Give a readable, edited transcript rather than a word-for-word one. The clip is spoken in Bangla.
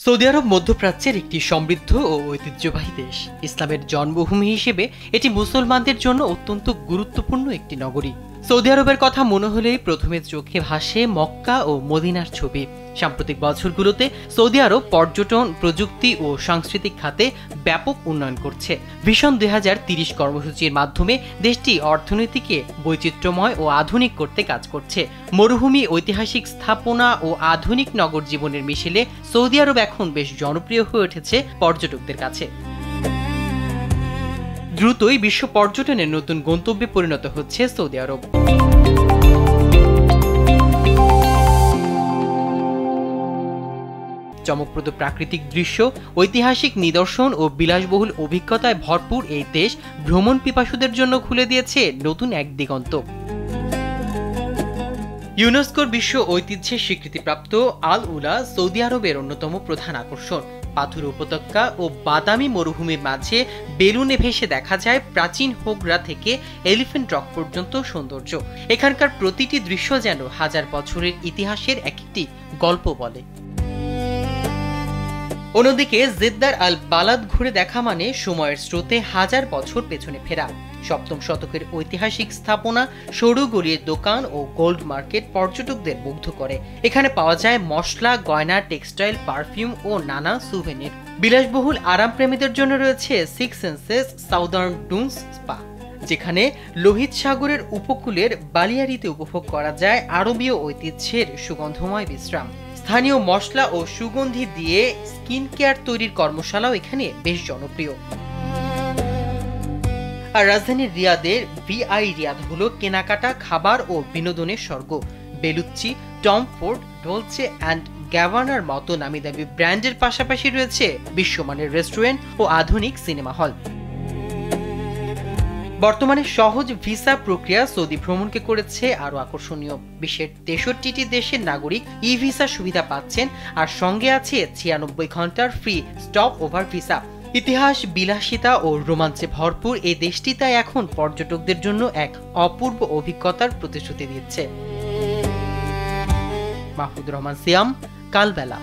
সৌদি আরব মধ্যপ্রাচ্যের একটি সমৃদ্ধ ও ঐতিহ্যবাহী দেশ। ইসলামের জন্মভূমি হিসেবে এটি মুসলমানদের জন্য অত্যন্ত গুরুত্বপূর্ণ একটি নগরী। সৌদি আরবের কথা মনে হলেই প্রথমে চোখে ভাসে মক্কা ও মদিনার ছবি। সাম্প্রতিক বছরগুলোতে সৌদি আরব পর্যটন, প্রযুক্তি ও সাংস্কৃতিক খাতে ব্যাপক উন্নয়ন করছে। ভিশন 2030 কর্মসূচির মাধ্যমে দেশটি অর্থনীতিকে বৈচিত্র্যময় ও আধুনিক করতে কাজ করছে। মরুভূমি, ঐতিহাসিক স্থাপনা ও আধুনিক নগর জীবনের মিশেলে সৌদি আরব এখন বেশ জনপ্রিয় হয়ে উঠেছে পর্যটকদের কাছে। দ্রুতই বিশ্ব পর্যটনের নতুন গন্তব্যে পরিণত হচ্ছে সৌদি আরব। চমকপ্রদ প্রাকৃতিক দৃশ্য, ঐতিহাসিক নিদর্শন ও বিলাসবহুল অভিজ্ঞতায় ভরপুর এই দেশ ভ্রমণ পিপাসুদের জন্য খুলে দিয়েছে নতুন এক দিগন্ত। ইউনেস্কোর বিশ্ব ঐতিহ্যের স্বীকৃতিপ্রাপ্ত আল উলা সৌদি আরবের অন্যতম প্রধান আকর্ষণ। পাথুর উপত্যকা ও বাদামি মরুভূমির মাঝে বেলুনে ভেসে দেখা যায় প্রাচীন হোগরা থেকে এলিফ্যান্ট রক পর্যন্ত সৌন্দর্য। এখানকার প্রতিটি দৃশ্য যেন হাজার বছরের ইতিহাসের এক একটি গল্প বলে। অন্যদিকে জেদ্দার আল বালাদ ঘুরে দেখা মানে সময়ের স্রোতে হাজার বছর পেছনে ফেরা। সপ্তম শতকের ঐতিহাসিক স্থাপনা, সরু গলির দোকান ও গোল্ড মার্কেট পর্যটকদের মুগ্ধ করে। এখানে পাওয়া যায় মশলা, গয়না, টেক্সটাইল, পারফিউম ও নানা সুভেনির। বিলাসবহুল আরামপ্রেমীদের জন্য রয়েছে six senses southern dunes spa, যেখানে লোহিত সাগরের উপকূলের বালিয়াড়িতে উপভোগ করা যায় আরবীয় ঐতিহ্যের সুগন্ধময় বিশ্রাম। স্থানীয় মশলা ও সুগন্ধি দিয়ে স্কিন কেয়ার তৈরির কর্মশালাও এখানে বেশ জনপ্রিয়। আর রাজধানীর রিয়াদের ভিআই রিয়াদ হলো কেনাকাটা, খাবার ও বিনোদনের স্বর্গ। বেলুচ্চি, টম ফোর্ড, ডলচে অ্যান্ড গ্যাবানার মতো নামিদামি ব্র্যান্ডের পাশাপাশি রয়েছে বিশ্বমানের রেস্টুরেন্ট ও আধুনিক সিনেমা হল। বর্তমানে সহজ ভিসা প্রক্রিয়া সৌদি ভ্রমণকে করেছে আরো আকর্ষণীয়। বিশ্বের 63টি দেশের নাগরিক ই ভিসা সুবিধা পাচ্ছেন, আর সঙ্গে আছে 96 ঘন্টার ফ্রি স্টপ ওভার ভিসা। ইতিহাস, বিলাসিতা ও রোমাঞ্চে ভরপুর এই দেশটি তাই এখন পর্যটকদের জন্য এক অপূর্ব অভিজ্ঞতার প্রতিশ্রুতি দিচ্ছে। মাহমুদুর রহমান সিয়াম, কালবেলা।